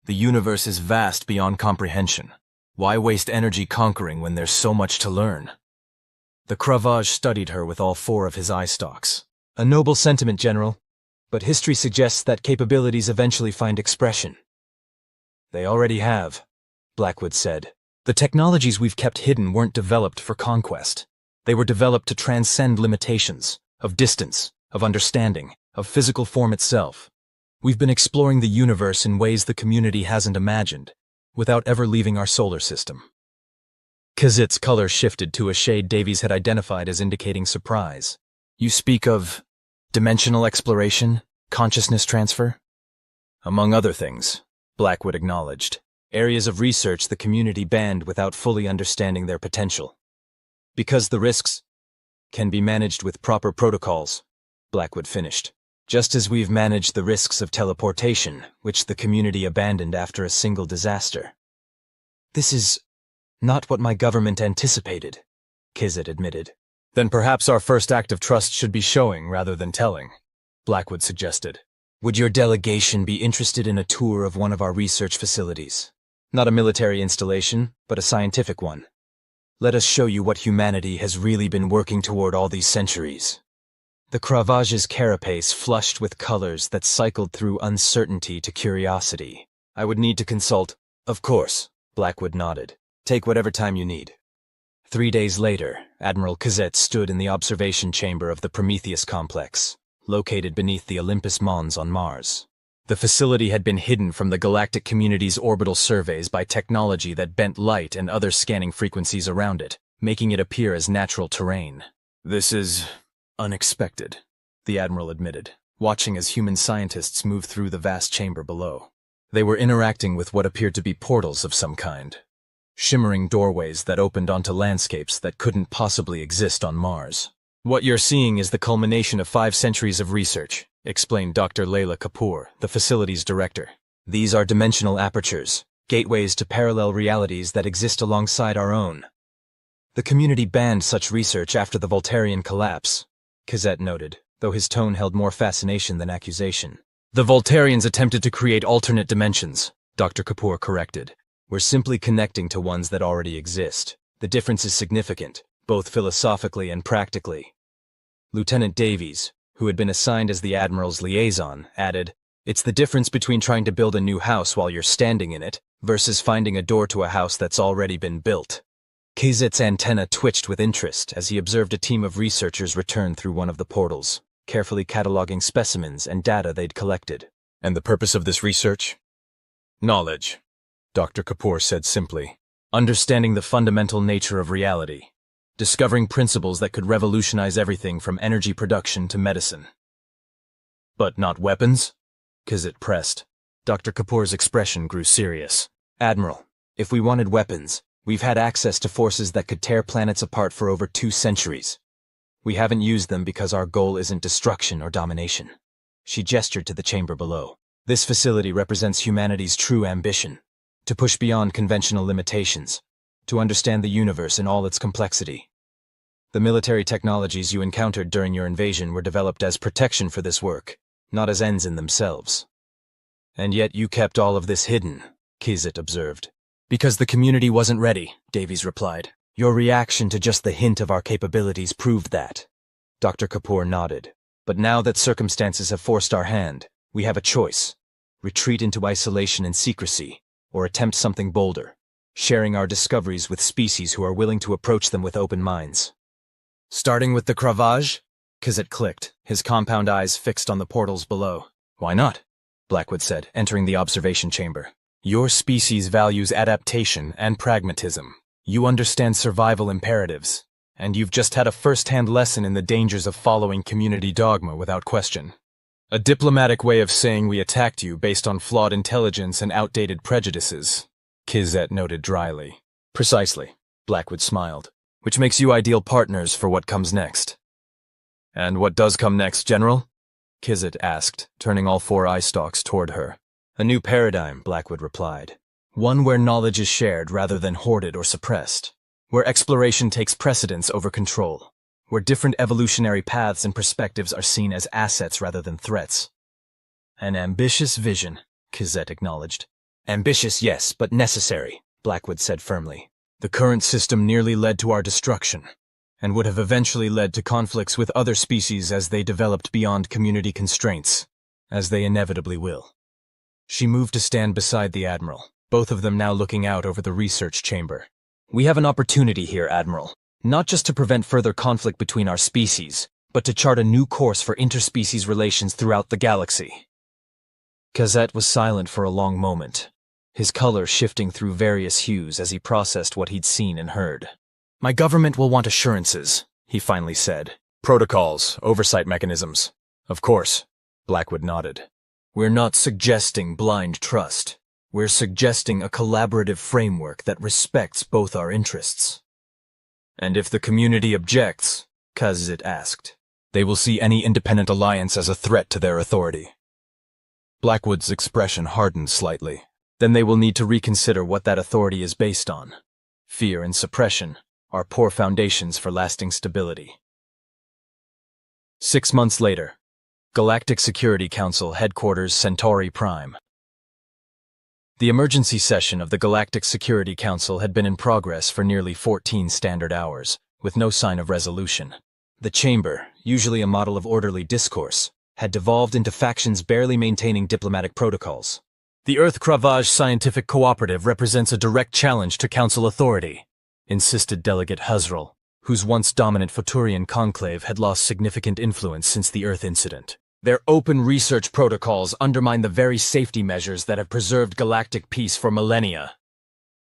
The universe is vast beyond comprehension. Why waste energy conquering when there's so much to learn? The Cravage studied her with all 4 of his eye stalks. A noble sentiment, General, but history suggests that capabilities eventually find expression. They already have, Blackwood said. The technologies we've kept hidden weren't developed for conquest. They were developed to transcend limitations, of distance, of understanding, of physical form itself. We've been exploring the universe in ways the community hasn't imagined, without ever leaving our solar system. Kizet's color shifted to a shade Davies had identified as indicating surprise. You speak of dimensional exploration, consciousness transfer? Among other things, Blackwood acknowledged. Areas of research the community banned without fully understanding their potential. Because the risks can be managed with proper protocols, Blackwood finished. Just as we've managed the risks of teleportation, which the community abandoned after a single disaster. This is not what my government anticipated, Kizet admitted. Then perhaps our first act of trust should be showing rather than telling, Blackwood suggested. Would your delegation be interested in a tour of one of our research facilities? Not a military installation, but a scientific one. Let us show you what humanity has really been working toward all these centuries. The Cravage's carapace flushed with colors that cycled through uncertainty to curiosity. I would need to consult. Of course, Blackwood nodded. Take whatever time you need. 3 days later, Admiral Cazette stood in the observation chamber of the Prometheus complex, located beneath the Olympus Mons on Mars. The facility had been hidden from the galactic community's orbital surveys by technology that bent light and other scanning frequencies around it, making it appear as natural terrain. This is unexpected, the Admiral admitted, watching as human scientists moved through the vast chamber below. They were interacting with what appeared to be portals of some kind, shimmering doorways that opened onto landscapes that couldn't possibly exist on Mars. What you're seeing is the culmination of 5 centuries of research, explained Dr. Layla Kapoor, the facility's director. These are dimensional apertures, gateways to parallel realities that exist alongside our own. The community banned such research after the Voltarian collapse, Cazette noted, though his tone held more fascination than accusation. The Voltarians attempted to create alternate dimensions, Dr. Kapoor corrected. We're simply connecting to ones that already exist. The difference is significant, both philosophically and practically. Lieutenant Davies, who had been assigned as the Admiral's liaison, added, "It's the difference between trying to build a new house while you're standing in it versus finding a door to a house that's already been built." Kazet's antenna twitched with interest as he observed a team of researchers return through one of the portals, carefully cataloging specimens and data they'd collected. "And the purpose of this research?" "Knowledge," Dr. Kapoor said simply. "Understanding the fundamental nature of reality. Discovering principles that could revolutionize everything from energy production to medicine." "But not weapons?" Cazette pressed. Dr. Kapoor's expression grew serious. "Admiral, if we wanted weapons, we've had access to forces that could tear planets apart for over 2 centuries. We haven't used them because our goal isn't destruction or domination." She gestured to the chamber below. "This facility represents humanity's true ambition, to push beyond conventional limitations, to understand the universe in all its complexity. The military technologies you encountered during your invasion were developed as protection for this work, not as ends in themselves." "And yet you kept all of this hidden," Cazette observed. "Because the community wasn't ready," Davies replied. "Your reaction to just the hint of our capabilities proved that." Dr. Kapoor nodded. "But now that circumstances have forced our hand, we have a choice. Retreat into isolation and secrecy, or attempt something bolder, sharing our discoveries with species who are willing to approach them with open minds." "Starting with the Cravage?" Cazette clicked, his compound eyes fixed on the portals below. "Why not?" Blackwood said, entering the observation chamber. "Your species values adaptation and pragmatism. You understand survival imperatives, and you've just had a first-hand lesson in the dangers of following community dogma without question. A diplomatic way of saying we attacked you based on flawed intelligence and outdated prejudices," Cazette noted dryly. "Precisely," Blackwood smiled, "which makes you ideal partners for what comes next." "And what does come next, General?" Cazette asked, turning all 4 eye stalks toward her. "A new paradigm," Blackwood replied. "One where knowledge is shared rather than hoarded or suppressed. Where exploration takes precedence over control. Where different evolutionary paths and perspectives are seen as assets rather than threats." "An ambitious vision," Cazette acknowledged. "Ambitious, yes, but necessary," Blackwood said firmly. "The current system nearly led to our destruction, and would have eventually led to conflicts with other species as they developed beyond community constraints, as they inevitably will." She moved to stand beside the Admiral, both of them now looking out over the research chamber. "We have an opportunity here, Admiral. Not just to prevent further conflict between our species, but to chart a new course for interspecies relations throughout the galaxy." Cazette was silent for a long moment, his color shifting through various hues as he processed what he'd seen and heard. "My government will want assurances," he finally said. "Protocols, oversight mechanisms." "Of course," Blackwood nodded. "We're not suggesting blind trust. We're suggesting a collaborative framework that respects both our interests." "And if the community objects," Cazette asked, "they will see any independent alliance as a threat to their authority." Blackwood's expression hardened slightly. "Then they will need to reconsider what that authority is based on. Fear and suppression are poor foundations for lasting stability." 6 months later, Galactic Security Council Headquarters Centauri Prime. The emergency session of the Galactic Security Council had been in progress for nearly 14 standard hours, with no sign of resolution. The chamber, usually a model of orderly discourse, had devolved into factions barely maintaining diplomatic protocols. The Earth Cravage Scientific Cooperative represents a direct challenge to Council authority, insisted Delegate Huzrel, whose once dominant Futurian conclave had lost significant influence since the Earth incident. Their open research protocols undermine the very safety measures that have preserved galactic peace for millennia.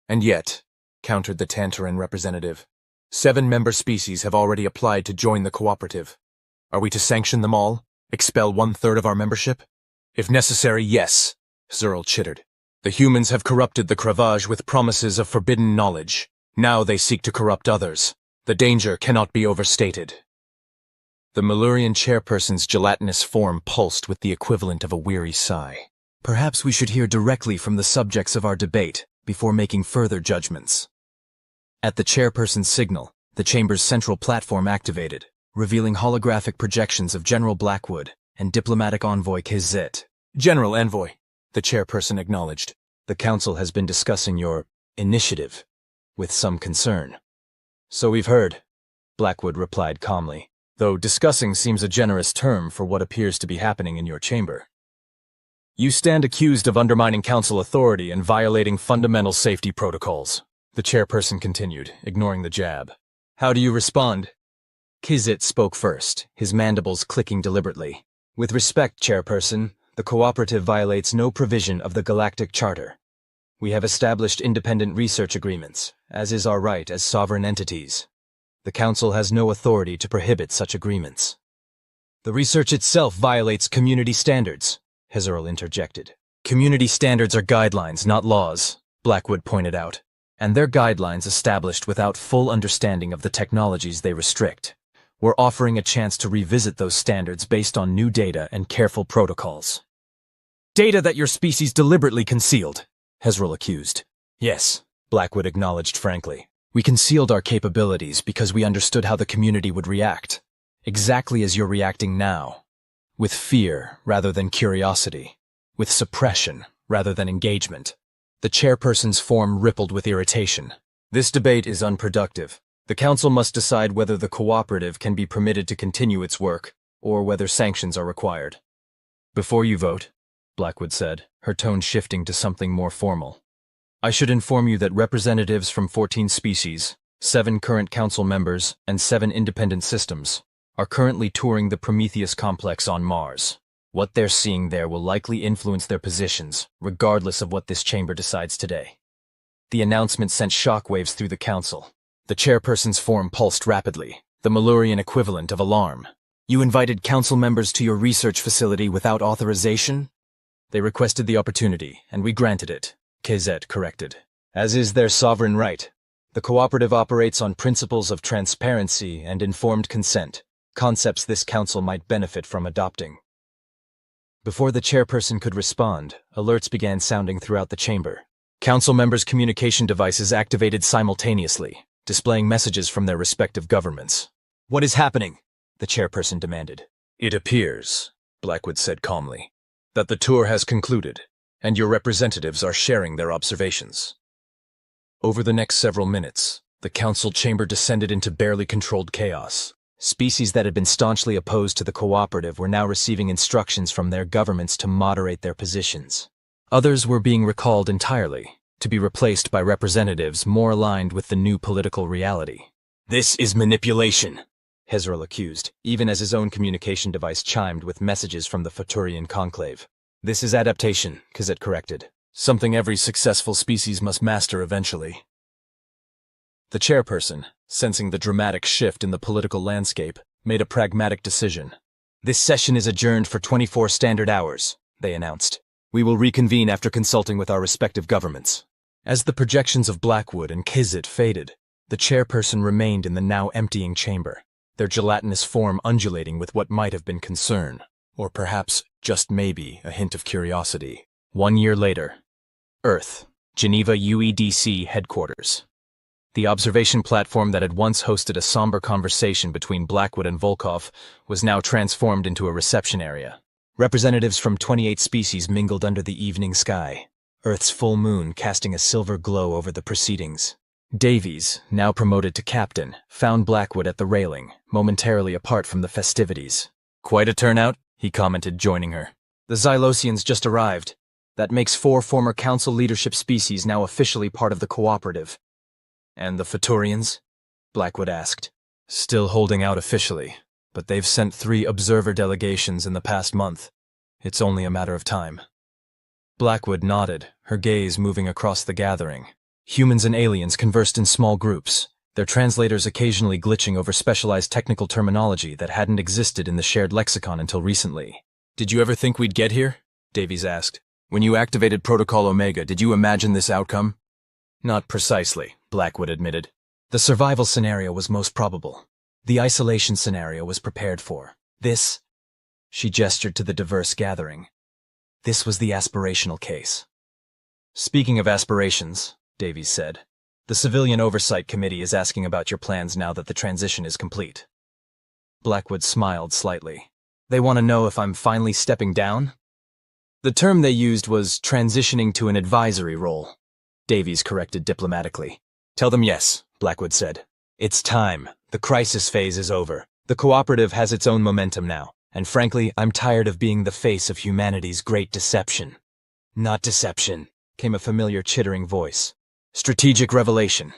And yet, countered the Tantaran representative, 7 member species have already applied to join the cooperative. Are we to sanction them all? Expel 1/3 of our membership? If necessary, yes, Zurl chittered. The humans have corrupted the Cravage with promises of forbidden knowledge. Now they seek to corrupt others. The danger cannot be overstated. The Malurian chairperson's gelatinous form pulsed with the equivalent of a weary sigh. Perhaps we should hear directly from the subjects of our debate before making further judgments. At the chairperson's signal, the chamber's central platform activated, revealing holographic projections of General Blackwood and diplomatic envoy Kizet. General Envoy, the chairperson acknowledged. The council has been discussing your initiative with some concern. So we've heard, Blackwood replied calmly, though discussing seems a generous term for what appears to be happening in your chamber. You stand accused of undermining council authority and violating fundamental safety protocols, the chairperson continued, ignoring the jab. How do you respond? Kizit spoke first, his mandibles clicking deliberately. With respect, chairperson, the cooperative violates no provision of the Galactic Charter. We have established independent research agreements, as is our right as sovereign entities. The Council has no authority to prohibit such agreements. The research itself violates community standards, Hezerl interjected. Community standards are guidelines, not laws, Blackwood pointed out, and they're guidelines established without full understanding of the technologies they restrict. We're offering a chance to revisit those standards based on new data and careful protocols. Data that your species deliberately concealed, Hezerl accused. Yes, Blackwood acknowledged frankly. We concealed our capabilities because we understood how the community would react, exactly as you're reacting now, with fear rather than curiosity, with suppression rather than engagement. The chairperson's form rippled with irritation. This debate is unproductive. The council must decide whether the cooperative can be permitted to continue its work, or whether sanctions are required. Before you vote, Blackwood said, her tone shifting to something more formal, I should inform you that representatives from 14 species, 7 current council members, and 7 independent systems are currently touring the Prometheus complex on Mars. What they're seeing there will likely influence their positions, regardless of what this chamber decides today. The announcement sent shockwaves through the council. The chairperson's form pulsed rapidly, the Malurian equivalent of alarm. You invited council members to your research facility without authorization? They requested the opportunity, and we granted it, Kizet corrected. As is their sovereign right. The cooperative operates on principles of transparency and informed consent, concepts this council might benefit from adopting. Before the chairperson could respond, alerts began sounding throughout the chamber. Council members' communication devices activated simultaneously, displaying messages from their respective governments. What is happening? The chairperson demanded. It appears, Blackwood said calmly, that the tour has concluded, and your representatives are sharing their observations. Over the next several minutes, the council chamber descended into barely controlled chaos. Species that had been staunchly opposed to the cooperative were now receiving instructions from their governments to moderate their positions. Others were being recalled entirely, to be replaced by representatives more aligned with the new political reality. This is manipulation, Hezerl accused, even as his own communication device chimed with messages from the Futurian conclave. This is adaptation, Kizet corrected. Something every successful species must master eventually. The chairperson, sensing the dramatic shift in the political landscape, made a pragmatic decision. This session is adjourned for 24 standard hours, they announced. We will reconvene after consulting with our respective governments. As the projections of Blackwood and Kizet faded, the chairperson remained in the now emptying chamber, their gelatinous form undulating with what might have been concern, or perhaps, just maybe, a hint of curiosity. 1 year later, Earth, Geneva UEDC headquarters. The observation platform that had once hosted a somber conversation between Blackwood and Volkov was now transformed into a reception area. Representatives from 28 species mingled under the evening sky, Earth's full moon casting a silver glow over the proceedings. Davies, now promoted to captain, found Blackwood at the railing, momentarily apart from the festivities. "Quite a turnout," he commented, joining her. "The Xylosians just arrived. That makes 4 former council leadership species now officially part of the cooperative." "And the Futurians?" Blackwood asked. "Still holding out officially, but they've sent 3 observer delegations in the past month. It's only a matter of time." Blackwood nodded, her gaze moving across the gathering. Humans and aliens conversed in small groups, their translators occasionally glitching over specialized technical terminology that hadn't existed in the shared lexicon until recently. "Did you ever think we'd get here?" Davies asked. "When you activated Protocol Omega, did you imagine this outcome?" "Not precisely," Blackwood admitted. "The survival scenario was most probable. The isolation scenario was prepared for. This," she gestured to the diverse gathering, "this was the aspirational case." "Speaking of aspirations," Davies said, "the Civilian Oversight Committee is asking about your plans now that the transition is complete." Blackwood smiled slightly. "They want to know if I'm finally stepping down?" "The term they used was transitioning to an advisory role," Davies corrected diplomatically. "Tell them yes," Blackwood said. "It's time. The crisis phase is over. The cooperative has its own momentum now, and frankly, I'm tired of being the face of humanity's great deception." "Not deception," came a familiar chittering voice. "Strategic revelation."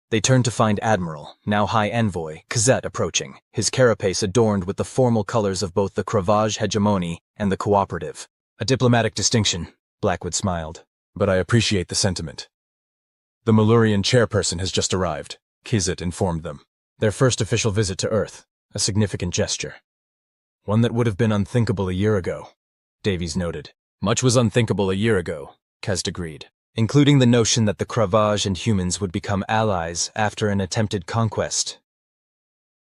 They turned to find Admiral, now High Envoy, Kazet approaching, his carapace adorned with the formal colors of both the Kravaj hegemony and the cooperative. "A diplomatic distinction," Blackwood smiled. "But I appreciate the sentiment." "The Malurian chairperson has just arrived," Kizet informed them. "Their first official visit to Earth, a significant gesture. One that would have been unthinkable a year ago," Davies noted. "Much was unthinkable a year ago," Kast agreed, "including the notion that the Kravaj and humans would become allies after an attempted conquest."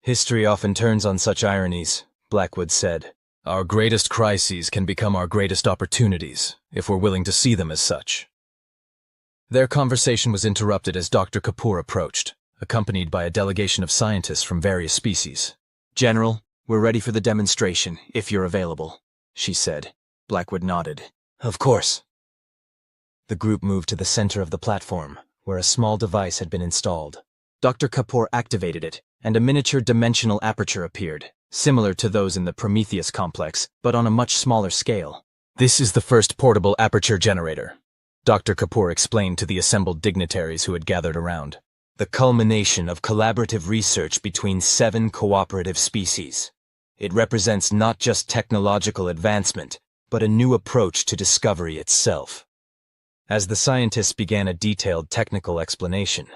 "History often turns on such ironies," Blackwood said. "Our greatest crises can become our greatest opportunities, if we're willing to see them as such." Their conversation was interrupted as Dr. Kapoor approached, accompanied by a delegation of scientists from various species. "General, we're ready for the demonstration, if you're available," she said. Blackwood nodded. "Of course." The group moved to the center of the platform, where a small device had been installed. Dr. Kapoor activated it, and a miniature dimensional aperture appeared, similar to those in the Prometheus complex, but on a much smaller scale. "This is the first portable aperture generator," Dr. Kapoor explained to the assembled dignitaries who had gathered around. "The culmination of collaborative research between 7 cooperative species. It represents not just technological advancement, but a new approach to discovery itself." As the scientists began a detailed technical explanation,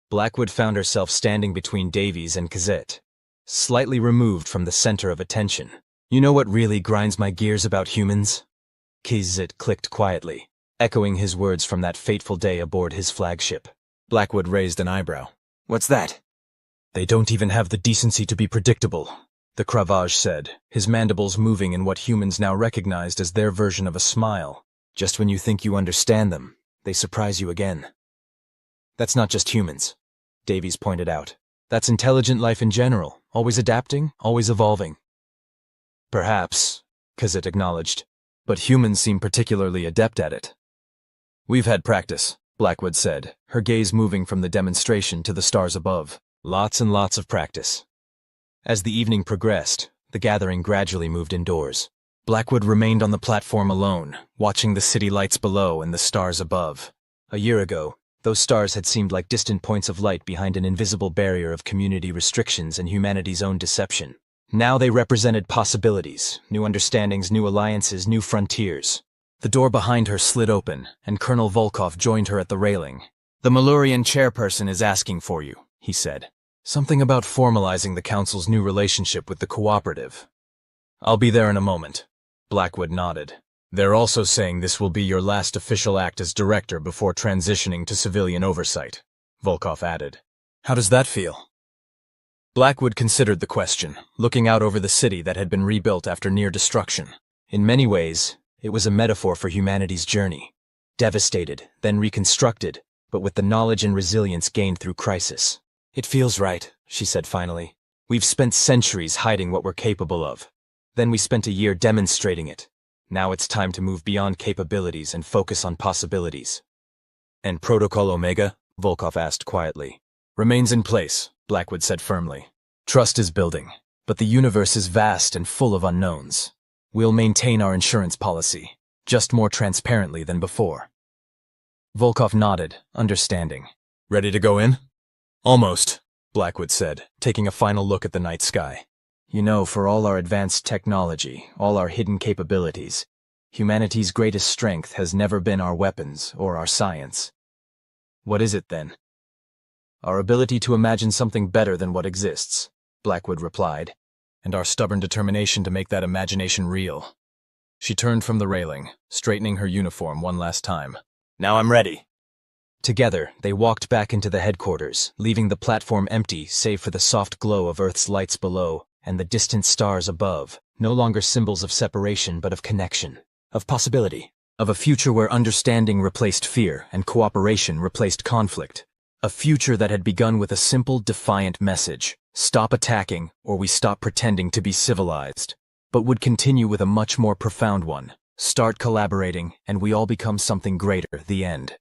Blackwood found herself standing between Davies and Kazet, slightly removed from the center of attention. "You know what really grinds my gears about humans?" Kazet clicked quietly, echoing his words from that fateful day aboard his flagship. Blackwood raised an eyebrow. "What's that?" "They don't even have the decency to be predictable," the Kravaj said, his mandibles moving in what humans now recognized as their version of a smile. "Just when you think you understand them, they surprise you again." "That's not just humans," Davies pointed out. "That's intelligent life in general, always adapting, always evolving." "Perhaps," Kazet acknowledged, "but humans seem particularly adept at it." "We've had practice," Blackwood said, her gaze moving from the demonstration to the stars above. "Lots and lots of practice." As the evening progressed, the gathering gradually moved indoors. Blackwood remained on the platform alone, watching the city lights below and the stars above. A year ago, those stars had seemed like distant points of light behind an invisible barrier of community restrictions and humanity's own deception. Now they represented possibilities, new understandings, new alliances, new frontiers. The door behind her slid open, and Colonel Volkov joined her at the railing. "The Malurian chairperson is asking for you," he said. "Something about formalizing the council's new relationship with the cooperative." "I'll be there in a moment." Blackwood nodded. "They're also saying this will be your last official act as director before transitioning to civilian oversight," Volkov added. "How does that feel?" Blackwood considered the question, looking out over the city that had been rebuilt after near destruction. In many ways, it was a metaphor for humanity's journey. Devastated, then reconstructed, but with the knowledge and resilience gained through crisis. It feels right, she said finally. We've spent centuries hiding what we're capable of. Then we spent a year demonstrating it. Now it's time to move beyond capabilities and focus on possibilities. And Protocol Omega? Volkov asked quietly. Remains in place, Blackwood said firmly. Trust is building, but the universe is vast and full of unknowns. We'll maintain our insurance policy, just more transparently than before. Volkov nodded, understanding. Ready to go in? Almost, Blackwood said, taking a final look at the night sky. You know, for all our advanced technology, all our hidden capabilities, humanity's greatest strength has never been our weapons or our science. What is it then? Our ability to imagine something better than what exists, Blackwood replied, and our stubborn determination to make that imagination real. She turned from the railing, straightening her uniform one last time. Now I'm ready. Together, they walked back into the headquarters, leaving the platform empty save for the soft glow of Earth's lights below and the distant stars above, no longer symbols of separation but of connection, of possibility, of a future where understanding replaced fear and cooperation replaced conflict. A future that had begun with a simple, defiant message: stop attacking, or we stop pretending to be civilized, but would continue with a much more profound one: start collaborating, and we all become something greater. The end.